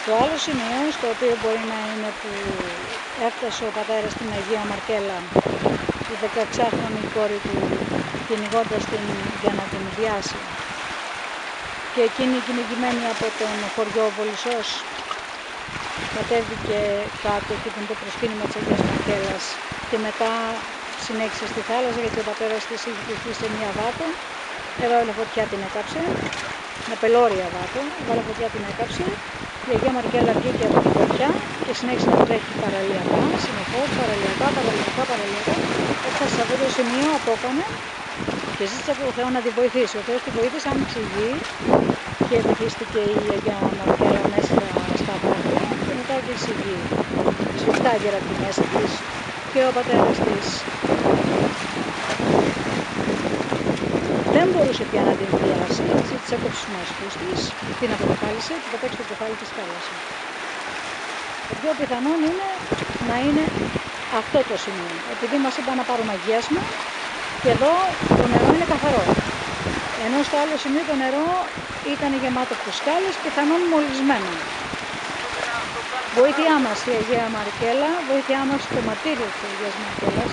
Το άλλο σημείο, στο οποίο μπορεί να είναι που έφτασε ο πατέρας στην Αγία Μαρκέλα, η 16χρονη κόρη του, κυνηγώντας την για να την βιάσει. Και εκείνη κυνηγημένη από τον χωριό Βολισσός κατέβηκε κάτω και ήταν το προσκύνημα της Αγίας Μαρκέλας και μετά συνέχισε στη θάλασσα, γιατί ο πατέρας της είχε κρυφτεί σε μια βάτο, έβαλε φωτιά, την έκαψε, με πελώρια βάτο, έβαλε φωτιά, την έκαψε, η Αγία Μαρκέλα βγήκε από τη φωτιά και συνέχισε να τρέχει παραλιακά, συνεχώς παραλιακά, έφτασε σε αυτό το σημείο, απόκανε και ζήτησε από τον Θεό να τη βοηθήσει. Ο Θεός τη βοήθησε, άνοιξε η γη και βυθίστηκε η Αγία Μαρκέλα μέσα στα βάθη και μετά έκλεισε η γη. Σφιχτά γύρω από τη μέση της και ο πατέρας της δεν μπορούσε πια να την βιάσει, έτσι της έκοψε τους μασχούς της, την αποκεφάλισε και πέταξε το κεφάλι της θάλασσα. Το πιο πιθανόν είναι να είναι αυτό το σημείο, επειδή μας είπαν να πάρουμε αγίασμα και εδώ το νερό είναι καθαρό. Ενώ στο άλλο σημείο το νερό ήταν γεμάτο φουσκάλες, πιθανόν μολυσμένο. Βοήθειά μας η Αγία Μαρκέλα, βοήθειά μας το μαρτύριο της Αγίας Μαρκέλας.